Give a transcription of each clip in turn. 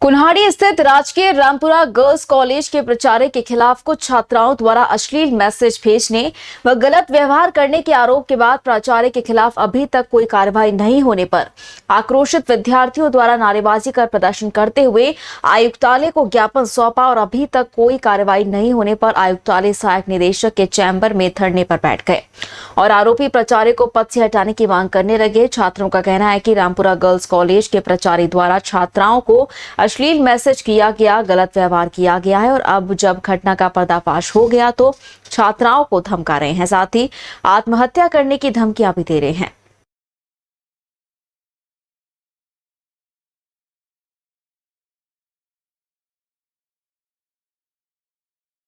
कुन्हाड़ी स्थित राजकीय Rampura girls college के प्राचार्य के खिलाफ कुछ छात्राओं द्वारा अश्लील मैसेज भेजने व गलत व्यवहार करने के आरोप के बाद प्राचार्य के खिलाफ अभी तक कोई कार्रवाई नहीं होने पर आक्रोशित विद्यार्थियों द्वारा नारेबाजी कर प्रदर्शन करते हुए आयुक्तालय को ज्ञापन सौंपा और अभी तक कोई कार्रवाई नहीं होने पर आयुक्तालय सहायक निदेशक के चैम्बर में धरने पर बैठ गए और आरोपी प्राचार्य को पद से हटाने की मांग करने लगे। छात्रों का कहना है कि रामपुरा गर्ल्स कॉलेज के प्राचार्य द्वारा छात्राओं को अश्लील मैसेज किया गया, गलत व्यवहार किया गया है और अब जब घटना का पर्दाफाश हो गया तो छात्राओं को धमका रहे हैं, साथ ही आत्महत्या करने की धमकियां भी दे रहे हैं।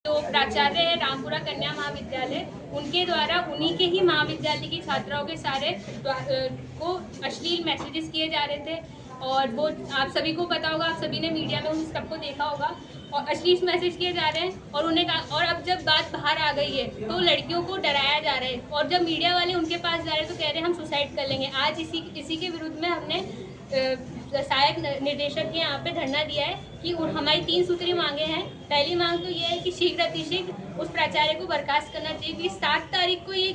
तो प्राचार्य है रामपुरा कन्या महाविद्यालय, उनके द्वारा उन्हीं के ही महाविद्यालय की छात्राओं के सारे को अश्लील मैसेजेस किए जा रहे थे और वो आप सभी को पता होगा, आप सभी ने मीडिया में उन सबको देखा होगा और अश्लील मैसेज किए जा रहे हैं और उन्हें और अब जब बात बाहर आ गई है तो लड़कियों को डराया जा रहा है और जब मीडिया वाले उनके पास जा रहे हैं तो कह रहे हैं हम सुसाइड कर लेंगे। आज इसी के विरुद्ध में हमने सहायक निदेशक के यहाँ पे धरना दिया है कि हमारी 3 सूत्री मांगे हैं। पहली मांग तो ये है कि शीघ्र अतिशीघ्र उस प्राचार्य को बर्खास्त करना चाहिए कि 7 तारीख को ये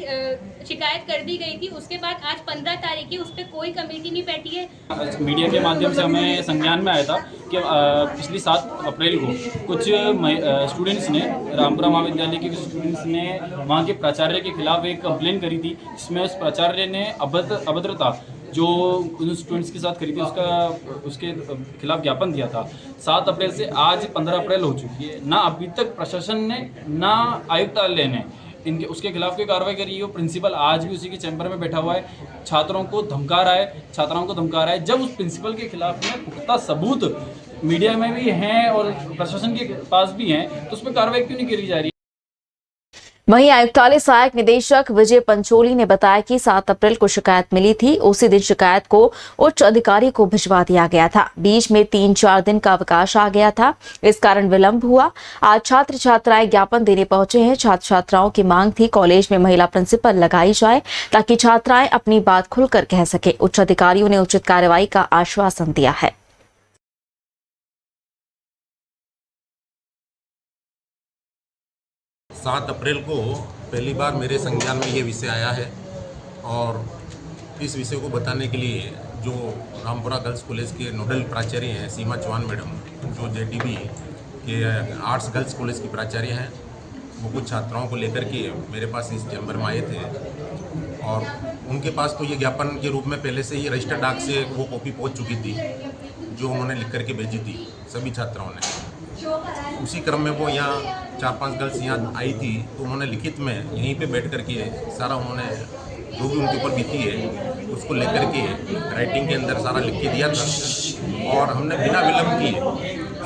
शिकायत कर दी गई थी, उसके बाद आज 15 तारीख की उस पर कोई कमेटी नहीं बैठी है। मीडिया के माध्यम से हमें संज्ञान में आया था कि पिछली 7 अप्रैल को कुछ स्टूडेंट्स ने रामपुरा महाविद्यालय के कुछ स्टूडेंट्स ने वहाँ के प्राचार्य के खिलाफ एक कंप्लेन करी थी, जिसमें उस प्राचार्य ने अभद्रता जो उन स्टूडेंट्स के साथ करी थी उसके खिलाफ ज्ञापन दिया था। 7 अप्रैल से आज 15 अप्रैल हो चुकी है, ना अभी तक प्रशासन ने ना आयुक्तालय ने उसके खिलाफ कोई कार्रवाई करी है। प्रिंसिपल आज भी उसी के चैम्बर में बैठा हुआ है, छात्राओं को धमका रहा है। जब उस प्रिंसिपल के खिलाफ में पुख्ता सबूत मीडिया में भी हैं और प्रशासन के पास भी हैं तो उस पर कार्रवाई क्यों नहीं करी जा रही है? वहीं आयुक्तालय सहायक निदेशक विजय पंचोली ने बताया कि 7 अप्रैल को शिकायत मिली थी, उसी दिन शिकायत को उच्च अधिकारी को भिजवा दिया गया था। बीच में 3-4 दिन का अवकाश आ गया था, इस कारण विलंब हुआ। आज छात्र छात्राएं ज्ञापन देने पहुंचे हैं। छात्र छात्राओं की मांग थी कॉलेज में महिला प्रिंसिपल लगाई जाए ताकि छात्राएं अपनी बात खुलकर कह सके। उच्च अधिकारियों ने उचित कार्रवाई का आश्वासन दिया है। 7 अप्रैल को पहली बार मेरे संज्ञान में ये विषय आया है और इस विषय को बताने के लिए जो रामपुरा गर्ल्स कॉलेज के नोडल प्राचार्य हैं सीमा चौहान मैडम, जो जेटीबी के आर्ट्स गर्ल्स कॉलेज की प्राचार्य हैं, वो कुछ छात्राओं को लेकर के मेरे पास इस चैम्बर में आए थे और उनके पास तो ये ज्ञापन के रूप में पहले से ही रजिस्टर्ड डाक से वो कॉपी पहुँच चुकी थी जो उन्होंने लिख करके भेजी थी सभी छात्राओं ने। उसी क्रम में वो यहाँ 4-5 गर्ल्स यहाँ आई थी तो उन्होंने लिखित में यहीं पे बैठ करके सारा उन्होंने जो भी उनके ऊपर बीती है उसको लेकर के राइटिंग के अंदर सारा लिख के दिया था और हमने बिना विलंब किए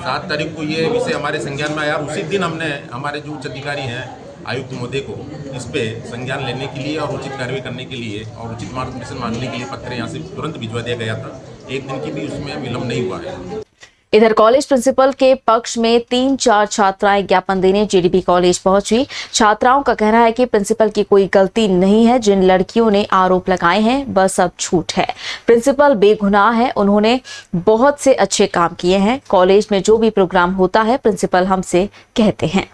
7 तारीख को ये विषय हमारे संज्ञान में आया और उसी दिन हमने हमारे जो उच्च अधिकारी हैं आयुक्त महोदय को इस पे संज्ञान लेने के लिए और उचित कार्रवाई करने के लिए और उचित मार्गदर्शन मांगने के लिए पत्र यहाँ से तुरंत भिजवा दिया गया था। 1 दिन की भी उसमें विलंब नहीं हुआ है। इधर कॉलेज प्रिंसिपल के पक्ष में 3-4 छात्राएं ज्ञापन देने जेडीबी कॉलेज पहुंची। छात्राओं का कहना है कि प्रिंसिपल की कोई गलती नहीं है, जिन लड़कियों ने आरोप लगाए हैं वह सब झूठ है। प्रिंसिपल बेगुनाह है, उन्होंने बहुत से अच्छे काम किए हैं। कॉलेज में जो भी प्रोग्राम होता है प्रिंसिपल हमसे कहते हैं।